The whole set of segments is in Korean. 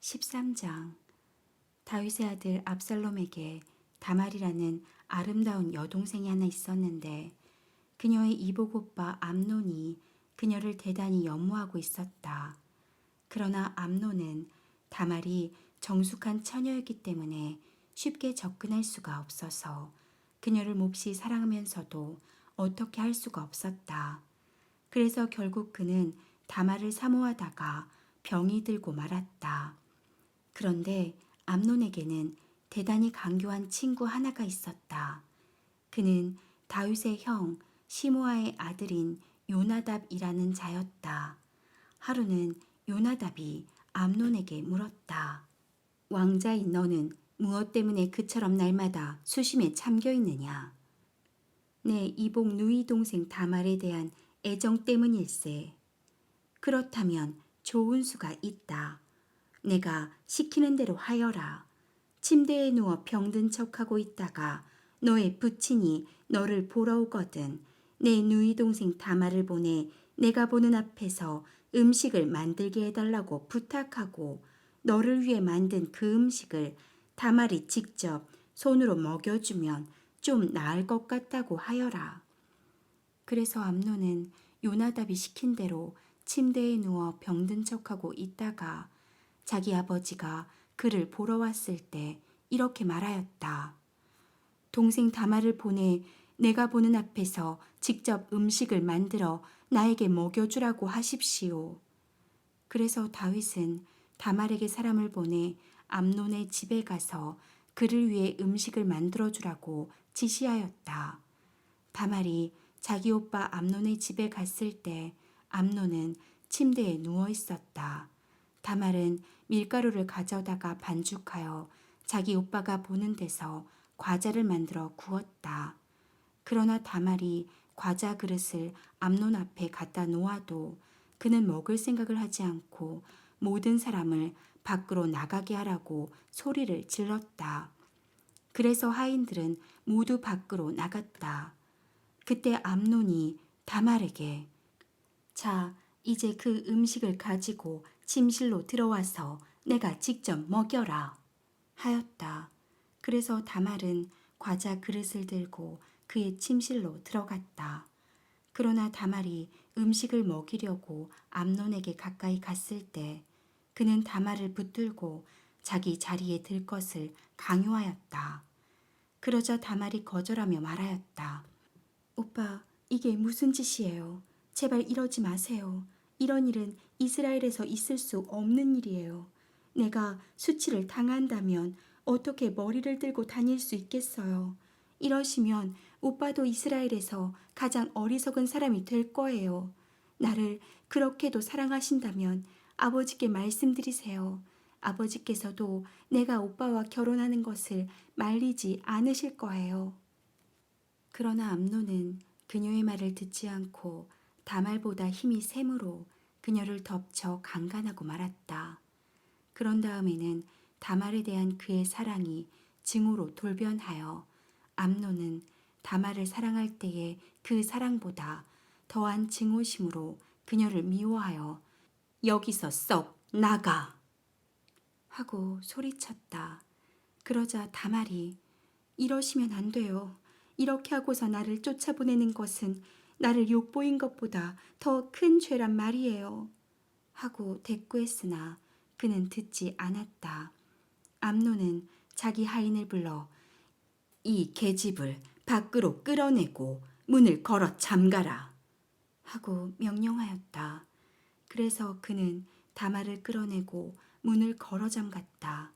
13장. 다윗의 아들 압살롬에게 다말이라는 아름다운 여동생이 하나 있었는데 그녀의 이복 오빠 암논이 그녀를 대단히 연모하고 있었다. 그러나 암논은 다말이 정숙한 처녀였기 때문에 쉽게 접근할 수가 없어서 그녀를 몹시 사랑하면서도 어떻게 할 수가 없었다. 그래서 결국 그는 다말을 사모하다가 병이 들고 말았다. 그런데 암논에게는 대단히 강교한 친구 하나가 있었다. 그는 다윗의 형 시므아의 아들인 요나답이라는 자였다. 하루는 요나답이 암논에게 물었다. 왕자인 너는 무엇 때문에 그처럼 날마다 수심에 잠겨 있느냐? 내 이복 누이 동생 다말에 대한 애정 때문일세. 그렇다면 좋은 수가 있다. 내가 시키는 대로 하여라. 침대에 누워 병든 척하고 있다가 너의 부친이 너를 보러 오거든 내 누이 동생 다말을 보내 내가 보는 앞에서 음식을 만들게 해달라고 부탁하고 너를 위해 만든 그 음식을 다말이 직접 손으로 먹여주면 좀 나을 것 같다고 하여라. 그래서 암논은 요나답이 시킨 대로 침대에 누워 병든 척하고 있다가 자기 아버지가 그를 보러 왔을 때 이렇게 말하였다. 동생 다말을 보내 내가 보는 앞에서 직접 음식을 만들어 나에게 먹여주라고 하십시오. 그래서 다윗은 다말에게 사람을 보내 암논의 집에 가서 그를 위해 음식을 만들어주라고 지시하였다. 다말이 자기 오빠 암논의 집에 갔을 때 암논은 침대에 누워 있었다. 다말은 밀가루를 가져다가 반죽하여 자기 오빠가 보는 데서 과자를 만들어 구웠다. 그러나 다말이 과자 그릇을 암논 앞에 갖다 놓아도 그는 먹을 생각을 하지 않고 모든 사람을 밖으로 나가게 하라고 소리를 질렀다. 그래서 하인들은 모두 밖으로 나갔다. 그때 암논이 다말에게 자, 이제 그 음식을 가지고 침실로 들어와서 내가 직접 먹여라 하였다. 그래서 다말은 과자 그릇을 들고 그의 침실로 들어갔다. 그러나 다말이 음식을 먹이려고 암논에게 가까이 갔을 때 그는 다말을 붙들고 자기 자리에 들 것을 강요하였다. 그러자 다말이 거절하며 말하였다. 오빠, 이게 무슨 짓이에요? 제발 이러지 마세요. 이런 일은 이스라엘에서 있을 수 없는 일이에요. 내가 수치를 당한다면 어떻게 머리를 들고 다닐 수 있겠어요. 이러시면 오빠도 이스라엘에서 가장 어리석은 사람이 될 거예요. 나를 그렇게도 사랑하신다면 아버지께 말씀드리세요. 아버지께서도 내가 오빠와 결혼하는 것을 말리지 않으실 거예요. 그러나 암논은 그녀의 말을 듣지 않고 다말보다 힘이 세므로 그녀를 덮쳐 강간하고 말았다. 그런 다음에는 다말에 대한 그의 사랑이 증오로 돌변하여 암논은 다말을 사랑할 때의 그 사랑보다 더한 증오심으로 그녀를 미워하여 여기서 썩 나가! 하고 소리쳤다. 그러자 다말이 이러시면 안 돼요. 이렇게 하고서 나를 쫓아보내는 것은 나를 욕보인 것보다 더 큰 죄란 말이에요. 하고 대꾸했으나 그는 듣지 않았다. 암논은 자기 하인을 불러 이 계집을 밖으로 끌어내고 문을 걸어 잠가라 하고 명령하였다. 그래서 그는 다말을 끌어내고 문을 걸어 잠갔다.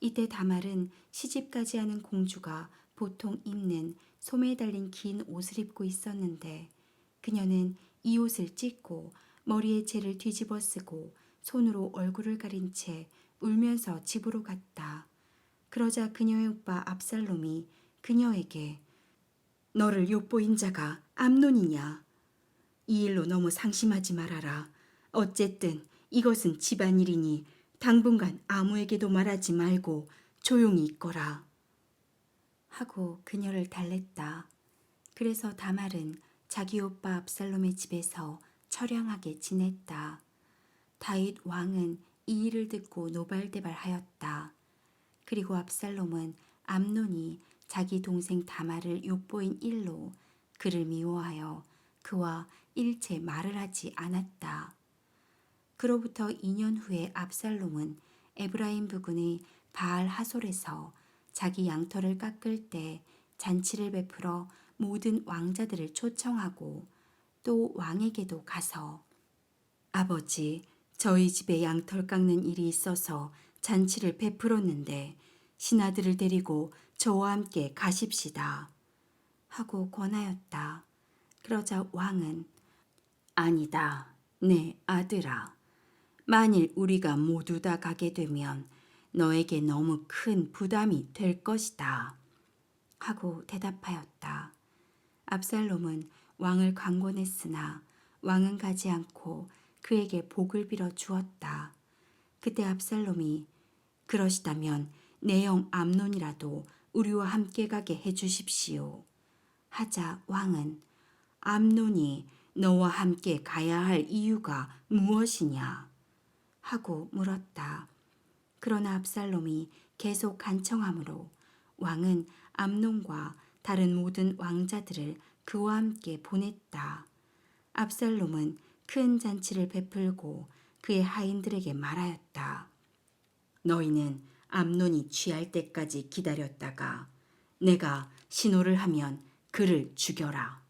이때 다말은 시집가지 않은 공주가 보통 입는 소매에 달린 긴 옷을 입고 있었는데 그녀는 이 옷을 찢고 머리에 채를 뒤집어 쓰고 손으로 얼굴을 가린 채 울면서 집으로 갔다. 그러자 그녀의 오빠 압살롬이 그녀에게 너를 욕보인 자가 암논이냐? 이 일로 너무 상심하지 말아라. 어쨌든 이것은 집안일이니 당분간 아무에게도 말하지 말고 조용히 있거라. 하고 그녀를 달랬다. 그래서 다말은 자기 오빠 압살롬의 집에서 처량하게 지냈다. 다윗 왕은 이 일을 듣고 노발대발하였다. 그리고 압살롬은 암논이 자기 동생 다말을 욕보인 일로 그를 미워하여 그와 일체 말을 하지 않았다. 그로부터 2년 후에 압살롬은 에브라임 부근의 바알 하솔에서 자기 양털을 깎을 때 잔치를 베풀어 모든 왕자들을 초청하고 또 왕에게도 가서 아버지, 저희 집에 양털 깎는 일이 있어서 잔치를 베풀었는데 신하들을 데리고 저와 함께 가십시다 하고 권하였다. 그러자 왕은 아니다, 내 아들아. 만일 우리가 모두 다 가게 되면 너에게 너무 큰 부담이 될 것이다 하고 대답하였다. 압살롬은 왕을 강권했으나 왕은 가지 않고 그에게 복을 빌어 주었다. 그때 압살롬이 그러시다면 내 형 암논이라도 우리와 함께 가게 해주십시오 하자 왕은 암논이 너와 함께 가야 할 이유가 무엇이냐 하고 물었다. 그러나 압살롬이 계속 간청하므로 왕은 암논과 다른 모든 왕자들을 그와 함께 보냈다. 압살롬은 큰 잔치를 베풀고 그의 하인들에게 말하였다. 너희는 암논이 취할 때까지 기다렸다가 내가 신호를 하면 그를 죽여라.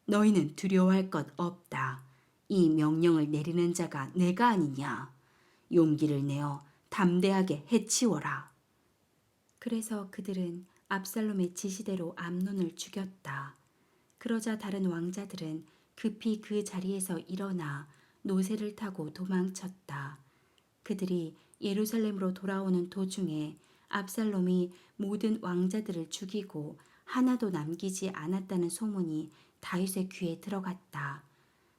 너희는 두려워할 것 없다. 이 명령을 내리는 자가 내가 아니냐. 용기를 내어 담대하게 해치워라. 그래서 그들은 압살롬의 지시대로 암논을 죽였다. 그러자 다른 왕자들은 급히 그 자리에서 일어나 노새를 타고 도망쳤다. 그들이 예루살렘으로 돌아오는 도중에 압살롬이 모든 왕자들을 죽이고 하나도 남기지 않았다는 소문이 다윗의 귀에 들어갔다.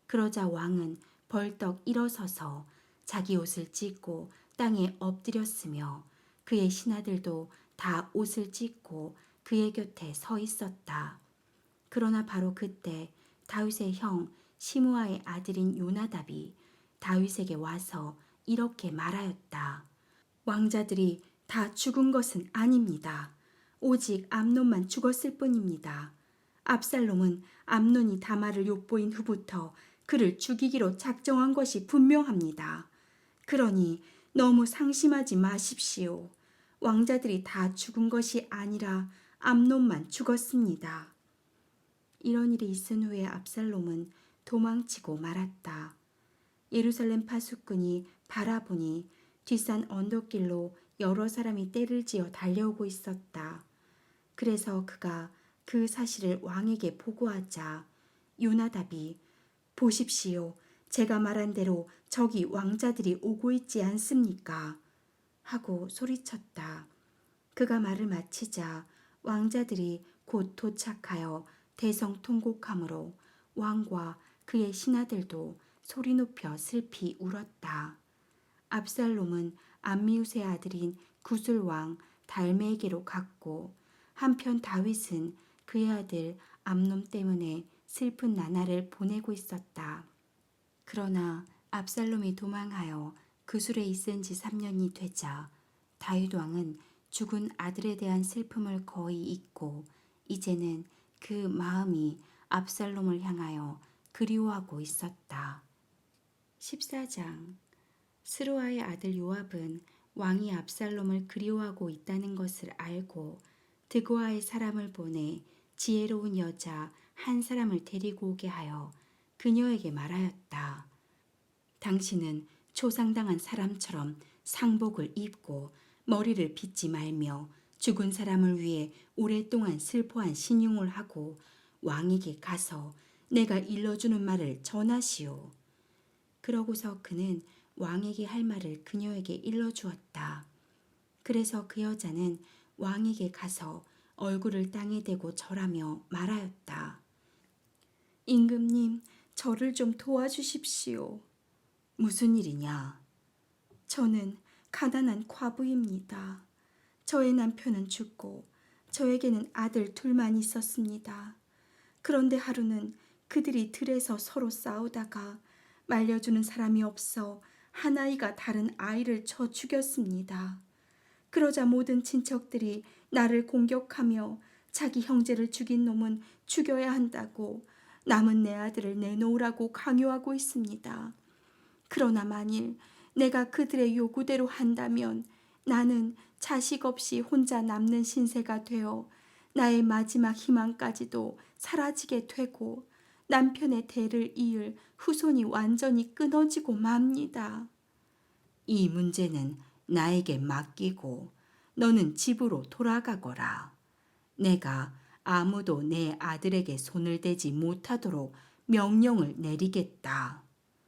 그러자 왕은 벌떡 일어서서 자기 옷을 찢고 땅에 엎드렸으며 그의 신하들도 다 옷을 찢고 그의 곁에 서 있었다. 그러나 바로 그때 다윗의 형 시므아의 아들인 요나답이 다윗에게 와서 이렇게 말하였다. 왕자들이 다 죽은 것은 아닙니다. 오직 암논만 죽었을 뿐입니다. 압살롬은 암논이 다말을 욕보인 후부터 그를 죽이기로 작정한 것이 분명합니다. 그러니 너무 상심하지 마십시오. 왕자들이 다 죽은 것이 아니라 암논만 죽었습니다. 이런 일이 있은 후에 압살롬은 도망치고 말았다. 예루살렘 파수꾼이 바라보니 뒷산 언덕길로 여러 사람이 떼를 지어 달려오고 있었다. 그래서 그가 그 사실을 왕에게 보고하자 요나답이 보십시오. 제가 말한 대로 저기 왕자들이 오고 있지 않습니까? 하고 소리쳤다. 그가 말을 마치자 왕자들이 곧 도착하여 대성통곡하므로 왕과 그의 신하들도 소리 높여 슬피 울었다. 압살롬은 암미우스의 아들인 구술왕 달메에게로 갔고 한편 다윗은 그의 아들 암논 때문에 슬픈 나날을 보내고 있었다. 그러나 압살롬이 도망하여 구술에 있은 지 3년이 되자 다윗 왕은 죽은 아들에 대한 슬픔을 거의 잊고 이제는 그 마음이 압살롬을 향하여 그리워하고 있었다. 14장 스루아의 아들 요압은 왕이 압살롬을 그리워하고 있다는 것을 알고 드고아의 사람을 보내 지혜로운 여자 한 사람을 데리고 오게 하여 그녀에게 말하였다. 당신은 초상당한 사람처럼 상복을 입고 머리를 빗지 말며 죽은 사람을 위해 오랫동안 슬퍼한 신용을 하고 왕에게 가서 내가 일러주는 말을 전하시오. 그러고서 그는 왕에게 할 말을 그녀에게 일러주었다. 그래서 그 여자는 왕에게 가서 얼굴을 땅에 대고 절하며 말하였다. 임금님, 저를 좀 도와주십시오. 무슨 일이냐? 저는 가난한 과부입니다. 저의 남편은 죽고 저에게는 아들 둘만 있었습니다. 그런데 하루는 그들이 들에서 서로 싸우다가 말려주는 사람이 없어 한 아이가 다른 아이를 쳐 죽였습니다. 그러자 모든 친척들이 나를 공격하며 자기 형제를 죽인 놈은 죽여야 한다고 남은 내 아들을 내놓으라고 강요하고 있습니다. 그러나 만일 내가 그들의 요구대로 한다면 나는 자식 없이 혼자 남는 신세가 되어 나의 마지막 희망까지도 사라지게 되고 남편의 대를 이을 후손이 완전히 끊어지고 맙니다. 이 문제는 나에게 맡기고 너는 집으로 돌아가거라. 내가 아무도 내 아들에게 손을 대지 못하도록 명령을 내리겠다.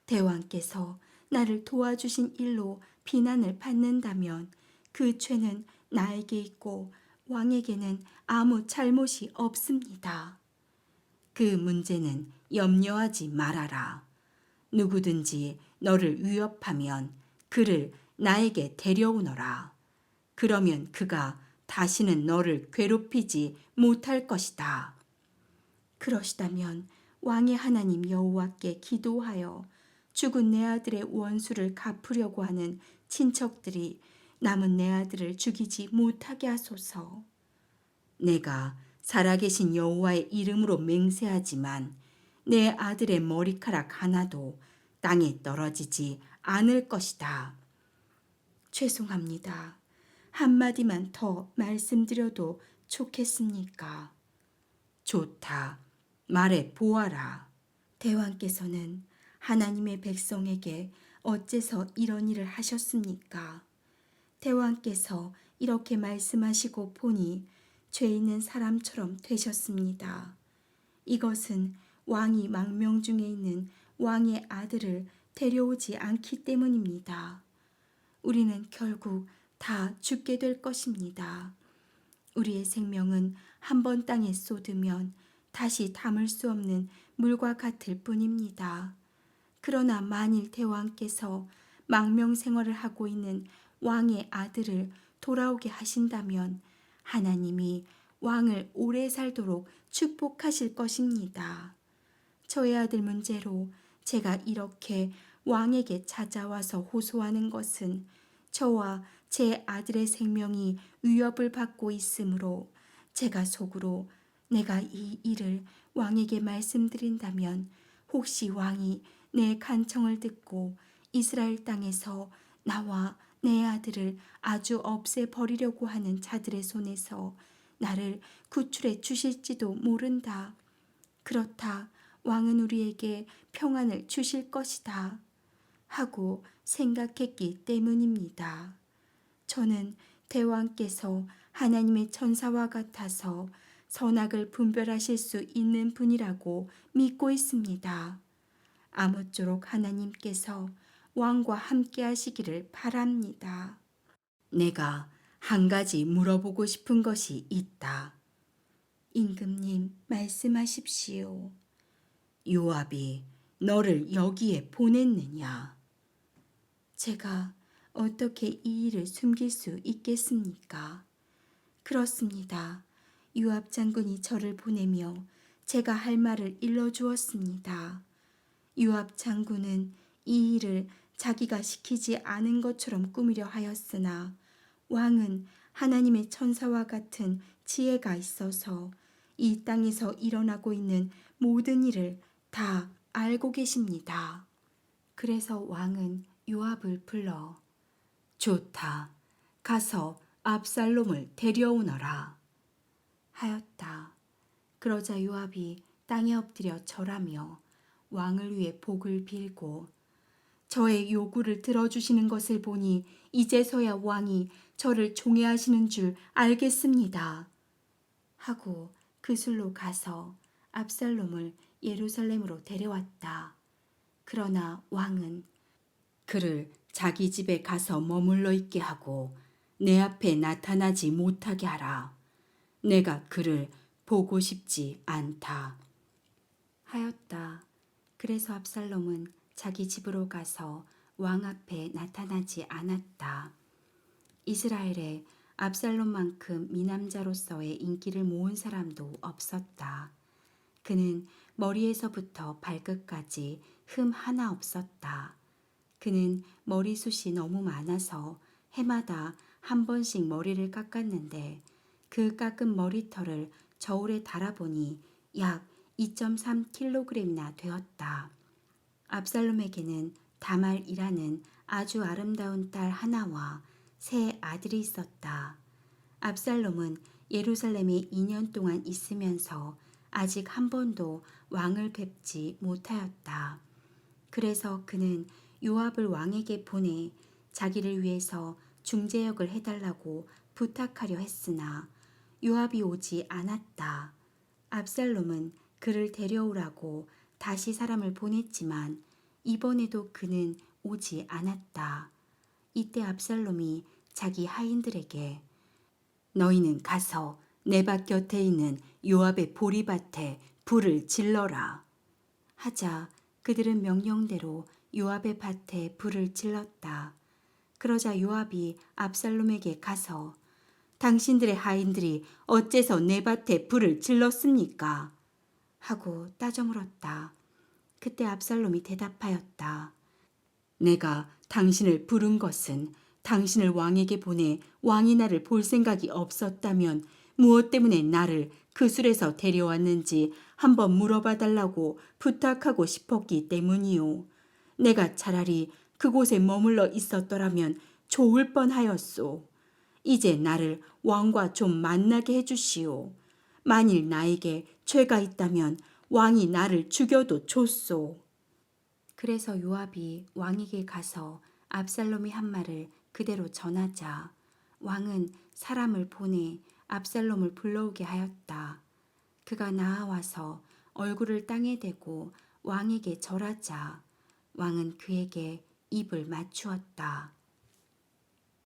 대왕께서 나를 도와주신 일로 비난을 받는다면 그 죄는 나에게 있고 왕에게는 아무 잘못이 없습니다. 그 문제는 염려하지 말아라. 누구든지 너를 위협하면 그를 나에게 데려오너라. 그러면 그가 다시는 너를 괴롭히지 못할 것이다. 그러시다면 왕의 하나님 여호와께 기도하여 죽은 내 아들의 원수를 갚으려고 하는 친척들이 남은 내 아들을 죽이지 못하게 하소서. 내가 살아계신 여호와의 이름으로 맹세하지만 내 아들의 머리카락 하나도 땅에 떨어지지 않을 것이다. 죄송합니다. 한마디만 더 말씀드려도 좋겠습니까? 좋다. 말해 보아라. 대왕께서는 하나님의 백성에게 어째서 이런 일을 하셨습니까? 대왕께서 이렇게 말씀하시고 보니 죄 있는 사람처럼 되셨습니다. 이것은 왕이 망명 중에 있는 왕의 아들을 데려오지 않기 때문입니다. 우리는 결국 다 죽게 될 것입니다. 우리의 생명은 한 번 땅에 쏟으면 다시 담을 수 없는 물과 같을 뿐입니다. 그러나 만일 대왕께서 망명 생활을 하고 있는 왕의 아들을 돌아오게 하신다면 하나님이 왕을 오래 살도록 축복하실 것입니다. 저의 아들 문제로 제가 이렇게 왕에게 찾아와서 호소하는 것은 저와 제 아들의 생명이 위협을 받고 있으므로 제가 속으로 내가 이 일을 왕에게 말씀드린다면 혹시 왕이 내 간청을 듣고 이스라엘 땅에서 나와 내 아들을 아주 없애버리려고 하는 자들의 손에서 나를 구출해 주실지도 모른다. 그렇다. 왕은 우리에게 평안을 주실 것이다. 하고 생각했기 때문입니다. 저는 대왕께서 하나님의 천사와 같아서 선악을 분별하실 수 있는 분이라고 믿고 있습니다. 아무쪼록 하나님께서 왕과 함께 하시기를 바랍니다. 내가 한 가지 물어보고 싶은 것이 있다. 임금님, 말씀하십시오. 요압이 너를 여기에 보냈느냐? 제가 어떻게 이 일을 숨길 수 있겠습니까? 그렇습니다. 요압 장군이 저를 보내며 제가 할 말을 일러주었습니다. 요압 장군은 이 일을 자기가 시키지 않은 것처럼 꾸미려 하였으나 왕은 하나님의 천사와 같은 지혜가 있어서 이 땅에서 일어나고 있는 모든 일을 다 알고 계십니다. 그래서 왕은 요압을 불러 좋다. 가서 압살롬을 데려오너라 하였다. 그러자 요압이 땅에 엎드려 절하며 왕을 위해 복을 빌고 저의 요구를 들어주시는 것을 보니 이제서야 왕이 저를 종애하시는 줄 알겠습니다. 하고 그술로 가서 압살롬을 예루살렘으로 데려왔다. 그러나 왕은 그를 자기 집에 가서 머물러 있게 하고 내 앞에 나타나지 못하게 하라. 내가 그를 보고 싶지 않다. 하였다. 그래서 압살롬은 자기 집으로 가서 왕 앞에 나타나지 않았다. 이스라엘에 압살롬만큼 미남자로서의 인기를 모은 사람도 없었다. 그는 머리에서부터 발끝까지 흠 하나 없었다. 그는 머리숱이 너무 많아서 해마다 한 번씩 머리를 깎았는데 그 깎은 머리털을 저울에 달아보니 약 2.3kg이나 되었다. 압살롬에게는 다말이라는 아주 아름다운 딸 하나와 세 아들이 있었다. 압살롬은 예루살렘에 2년 동안 있으면서 아직 한 번도 왕을 뵙지 못하였다. 그래서 그는 요압을 왕에게 보내 자기를 위해서 중재역을 해달라고 부탁하려 했으나 요압이 오지 않았다. 압살롬은 그를 데려오라고 다시 사람을 보냈지만 이번에도 그는 오지 않았다. 이때 압살롬이 자기 하인들에게 너희는 가서 내 밭 곁에 있는 요압의 보리밭에 불을 질러라 하자 그들은 명령대로 요압의 밭에 불을 질렀다. 그러자 요압이 압살롬에게 가서 당신들의 하인들이 어째서 내 밭에 불을 질렀습니까? 하고 따져 물었다. 그때 압살롬이 대답하였다. 내가 당신을 부른 것은 당신을 왕에게 보내 왕이 나를 볼 생각이 없었다면 무엇 때문에 나를 그 술에서 데려왔는지 한번 물어봐 달라고 부탁하고 싶었기 때문이요. 내가 차라리 그곳에 머물러 있었더라면 좋을 뻔하였소. 이제 나를 왕과 좀 만나게 해주시오. 만일 나에게 죄가 있다면 왕이 나를 죽여도 좋소. 그래서 요압이 왕에게 가서 압살롬이 한 말을 그대로 전하자 왕은 사람을 보내 압살롬을 불러오게 하였다. 그가 나아와서 얼굴을 땅에 대고 왕에게 절하자 왕은 그에게 입을 맞추었다.